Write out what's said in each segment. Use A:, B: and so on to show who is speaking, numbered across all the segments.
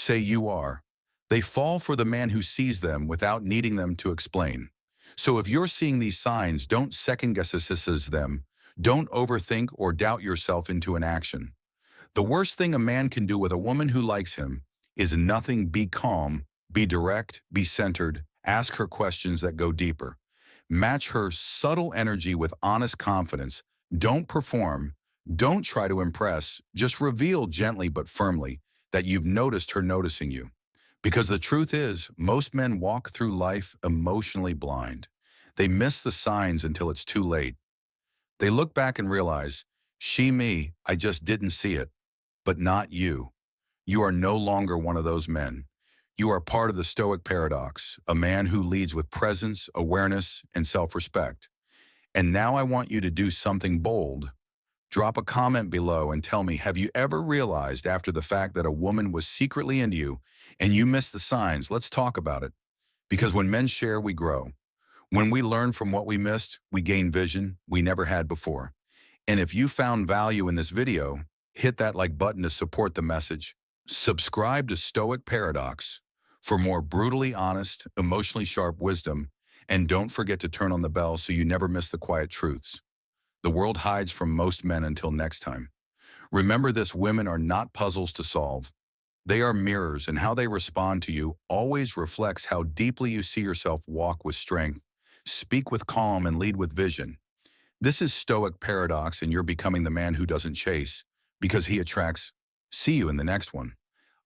A: say you are. They fall for the man who sees them without needing them to explain. So if you're seeing these signs, don't second-guess assess them. Don't overthink or doubt yourself into an action. The worst thing a man can do with a woman who likes him is nothing. Be calm, be direct, be centered, ask her questions that go deeper. Match her subtle energy with honest confidence. Don't perform. Don't try to impress. Just reveal gently but firmly that you've noticed her noticing you. Because the truth is, most men walk through life emotionally blind. They miss the signs until it's too late. They look back and realize, me, I just didn't see it. But not you. You are no longer one of those men. You are part of the Stoic paradox, a man who leads with presence, awareness, and self-respect. And now I want you to do something bold. Drop a comment below and tell me, have you ever realized after the fact that a woman was secretly into you and you missed the signs? Let's talk about it. Because when men share, we grow. When we learn from what we missed, we gain vision we never had before. And if you found value in this video, hit that like button to support the message. Subscribe to Stoic Paradox for more brutally honest, emotionally sharp wisdom. And don't forget to turn on the bell so you never miss the quiet truths. The world hides from most men until next time. Remember this, women are not puzzles to solve. They are mirrors, and how they respond to you always reflects how deeply you see yourself. Walk with strength, speak with calm, and lead with vision. This is Stoic Paradox, and you're becoming the man who doesn't chase, because he attracts. See you in the next one.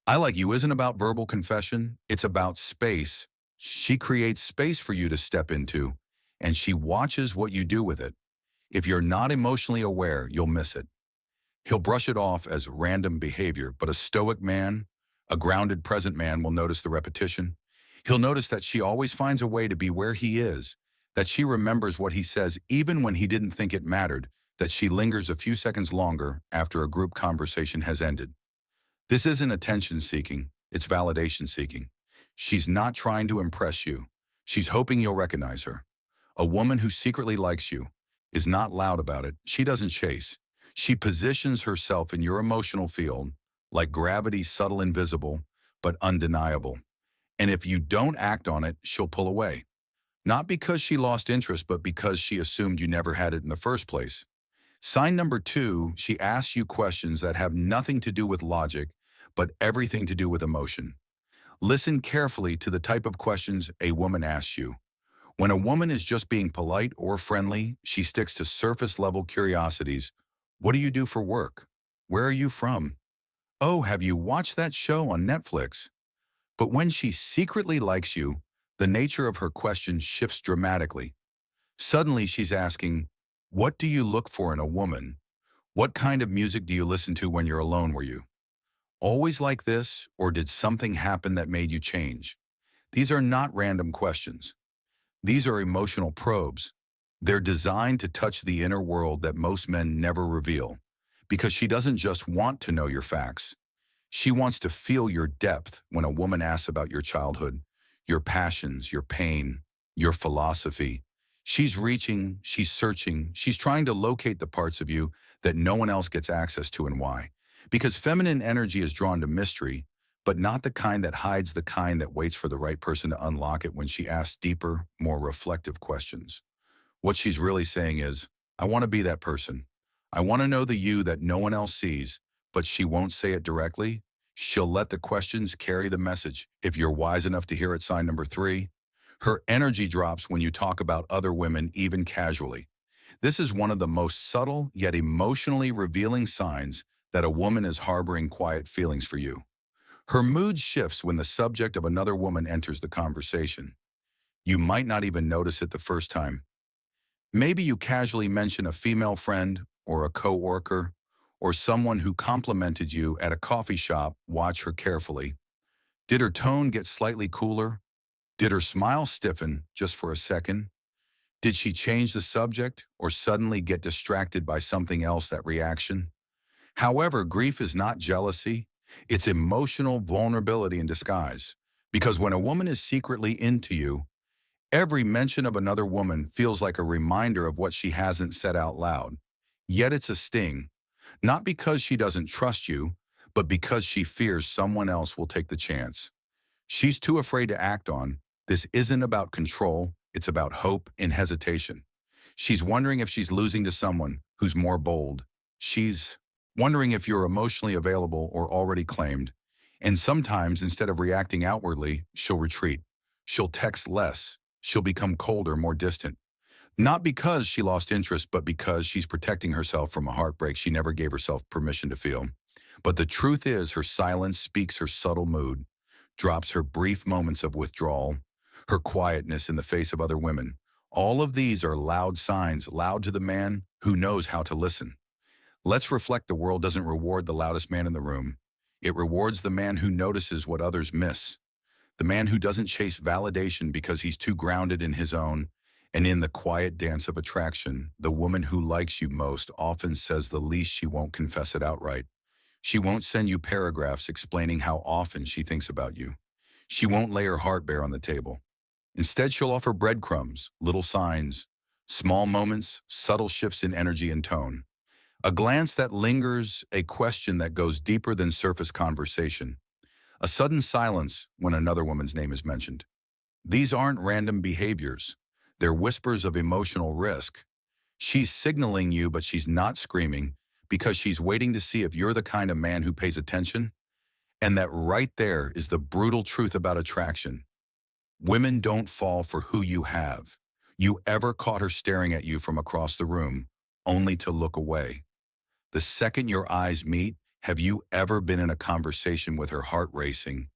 A: I Like You isn't about verbal confession, it's about space. She creates space for you to step into, and she watches what you do with it. If you're not emotionally aware, you'll miss it. He'll brush it off as random behavior, but a stoic man, a grounded present man, will notice the repetition. He'll notice that she always finds a way to be where he is, that she remembers what he says even when he didn't think it mattered, that she lingers a few seconds longer after a group conversation has ended. This isn't attention-seeking, it's validation-seeking. She's not trying to impress you. She's hoping you'll recognize her. A woman who secretly likes you is not loud about it. She doesn't chase. She positions herself in your emotional field, like gravity, subtle, invisible, but undeniable. And if you don't act on it, she'll pull away. Not because she lost interest, but because she assumed you never had it in the first place. Sign number 2, she asks you questions that have nothing to do with logic, but everything to do with emotion. Listen carefully to the type of questions a woman asks you. When a woman is just being polite or friendly, she sticks to surface-level curiosities. What do you do for work? Where are you from? Oh, have you watched that show on Netflix? But when she secretly likes you, the nature of her question shifts dramatically. Suddenly she's asking, what do you look for in a woman? What kind of music do you listen to when you're alone? Were you always like this, or did something happen that made you change? These are not random questions. These are emotional probes. They're designed to touch the inner world that most men never reveal, because she doesn't just want to know your facts. She wants to feel your depth. When a woman asks about your childhood, your passions, your pain, your philosophy, she's reaching, she's searching, she's trying to locate the parts of you that no one else gets access to. And why? Because feminine energy is drawn to mystery, but not the kind that hides, the kind that waits for the right person to unlock it. When she asks deeper, more reflective questions, what she's really saying is, I want to be that person. I want to know the you that no one else sees, but she won't say it directly. She'll let the questions carry the message. If you're wise enough to hear it, sign number 3, her energy drops when you talk about other women, even casually. This is one of the most subtle yet emotionally revealing signs that a woman is harboring quiet feelings for you. Her mood shifts when the subject of another woman enters the conversation. You might not even notice it the first time. Maybe you casually mention a female friend or a coworker or someone who complimented you at a coffee shop. Watch her carefully. Did her tone get slightly cooler? Did her smile stiffen just for a second? Did she change the subject or suddenly get distracted by something else? That reaction. However, grief is not jealousy. It's emotional vulnerability in disguise. Because when a woman is secretly into you, every mention of another woman feels like a reminder of what she hasn't said out loud. Yet it's a sting. Not because she doesn't trust you, but because she fears someone else will take the chance. She's too afraid to act on. This isn't about control, it's about hope and hesitation. She's wondering if she's losing to someone who's more bold. She's wondering if you're emotionally available or already claimed. And sometimes, instead of reacting outwardly, she'll retreat. She'll text less. She'll become colder, more distant. Not because she lost interest, but because she's protecting herself from a heartbreak she never gave herself permission to feel. But the truth is, her silence speaks her subtle mood, drops her brief moments of withdrawal, her quietness in the face of other women. All of these are loud signs, loud to the man who knows how to listen. Let's reflect: the world doesn't reward the loudest man in the room. It rewards the man who notices what others miss. The man who doesn't chase validation because he's too grounded in his own. And in the quiet dance of attraction, the woman who likes you most often says the least. She won't confess it outright. She won't send you paragraphs explaining how often she thinks about you. She won't lay her heart bare on the table. Instead, she'll offer breadcrumbs, little signs, small moments, subtle shifts in energy and tone. A glance that lingers, a question that goes deeper than surface conversation. A sudden silence when another woman's name is mentioned. These aren't random behaviors. They're whispers of emotional risk. She's signaling you, but she's not screaming, because she's waiting to see if you're the kind of man who pays attention. And that right there is the brutal truth about attraction. Women don't fall for who you have. You ever caught her staring at you from across the room, only to look away? The second your eyes meet, have you ever been in a conversation with her heart racing,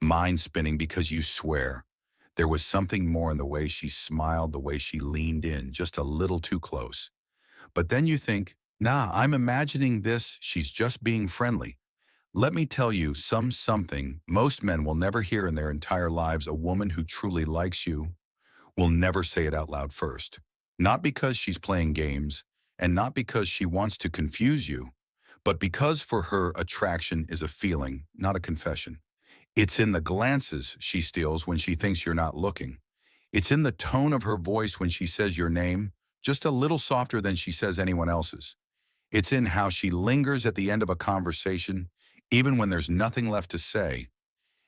A: mind spinning, because you swear there was something more in the way she smiled, the way she leaned in, just a little too close? But then you think, nah, I'm imagining this, she's just being friendly. Let me tell you something most men will never hear in their entire lives. A woman who truly likes you will never say it out loud first. Not because she's playing games, and not because she wants to confuse you, but because for her, attraction is a feeling, not a confession. It's in the glances she steals when she thinks you're not looking. It's in the tone of her voice when she says your name, just a little softer than she says anyone else's. It's in how she lingers at the end of a conversation, even when there's nothing left to say.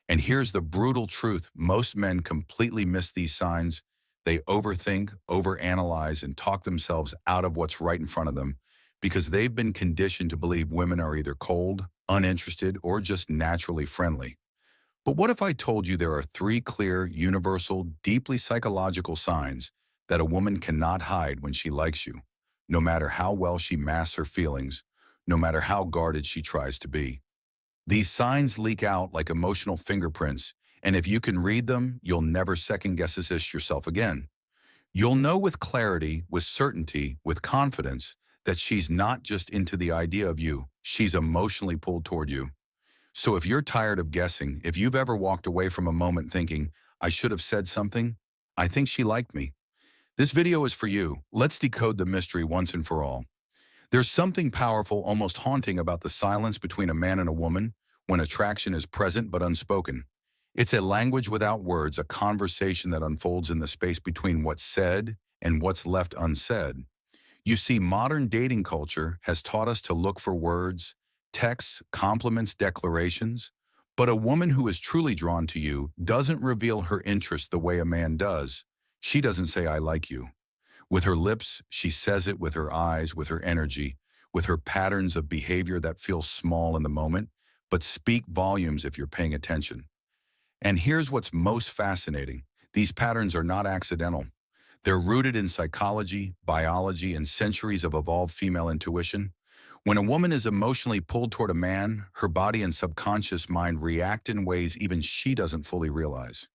A: And here's the brutal truth: most men completely miss these signs. They overthink, overanalyze, and talk themselves out of what's right in front of them because they've been conditioned to believe women are either cold, uninterested, or just naturally friendly. But what if I told you there are three clear, universal, deeply psychological signs that a woman cannot hide when she likes you, no matter how well she masks her feelings, no matter how guarded she tries to be? These signs leak out like emotional fingerprints, and if you can read them, you'll never second-guess this yourself again. You'll know with clarity, with certainty, with confidence that she's not just into the idea of you, she's emotionally pulled toward you. So if you're tired of guessing, if you've ever walked away from a moment thinking, I should have said something, I think she liked me, this video is for you. Let's decode the mystery once and for all. There's something powerful, almost haunting, about the silence between a man and a woman when attraction is present but unspoken. It's a language without words, a conversation that unfolds in the space between what's said and what's left unsaid. You see, modern dating culture has taught us to look for words, texts, compliments, declarations. But a woman who is truly drawn to you doesn't reveal her interest the way a man does. She doesn't say, I like you. With her lips, she says it with her eyes, with her energy, with her patterns of behavior that feel small in the moment, but speak volumes if you're paying attention. And here's what's most fascinating. These patterns are not accidental. They're rooted in psychology, biology, and centuries of evolved female intuition. When a woman is emotionally pulled toward a man, her body and subconscious mind react in ways even she doesn't fully realize.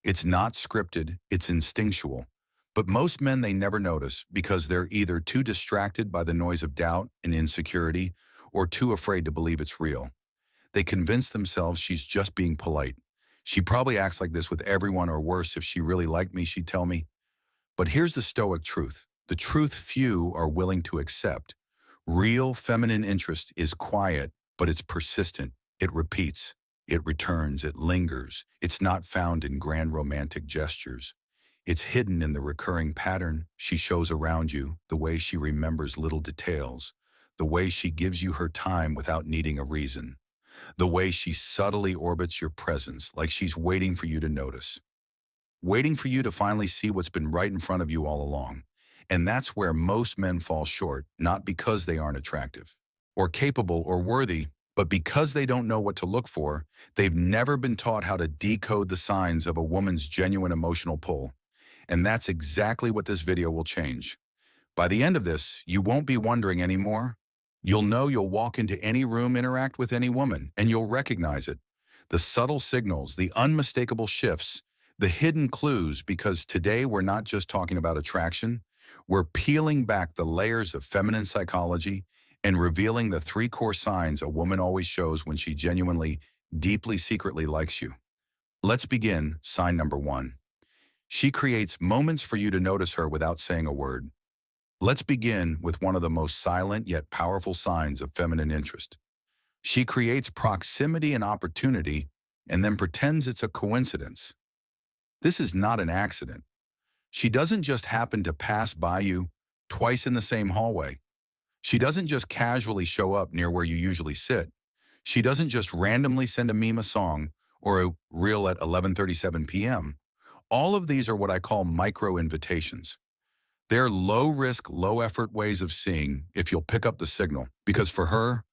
A: It's not scripted, it's instinctual. But most men, they never notice because they're either too distracted by the noise of doubt and insecurity or too afraid to believe it's real. They convince themselves she's just being polite. She probably acts like this with everyone, or worse, if she really liked me, she'd tell me. But here's the Stoic truth, the truth few are willing to accept. Real feminine interest is quiet, but it's persistent. It repeats, it returns, it lingers. It's not found in grand romantic gestures. It's hidden in the recurring pattern she shows around you, the way she remembers little details, the way she gives you her time without needing a reason. The way she subtly orbits your presence, like she's waiting for you to notice, waiting for you to finally see what's been right in front of you all along. And that's where most men fall short, not because they aren't attractive or capable or worthy, but because they don't know what to look for. They've never been taught how to decode the signs of a woman's genuine emotional pull. And that's exactly what this video will change. By the end of this, you won't be wondering anymore. You'll know you'll walk into any room, interact with any woman, and you'll recognize it. The subtle signals, the unmistakable shifts, the hidden clues, because today we're not just talking about attraction, we're peeling back the layers of feminine psychology and revealing the three core signs a woman always shows when she genuinely, deeply, secretly likes you. Let's begin. Sign number one. She creates moments for you to notice her without saying a word. Let's begin with one of the most silent yet powerful signs of feminine interest. She creates proximity and opportunity and then pretends it's a coincidence. This is not an accident. She doesn't just happen to pass by you twice in the same hallway. She doesn't just casually show up near where you usually sit. She doesn't just randomly send a meme a song or a reel at 11:37 p.m. All of these are what I call micro invitations. They're low-risk, low-effort ways of seeing if you'll pick up the signal, because for her,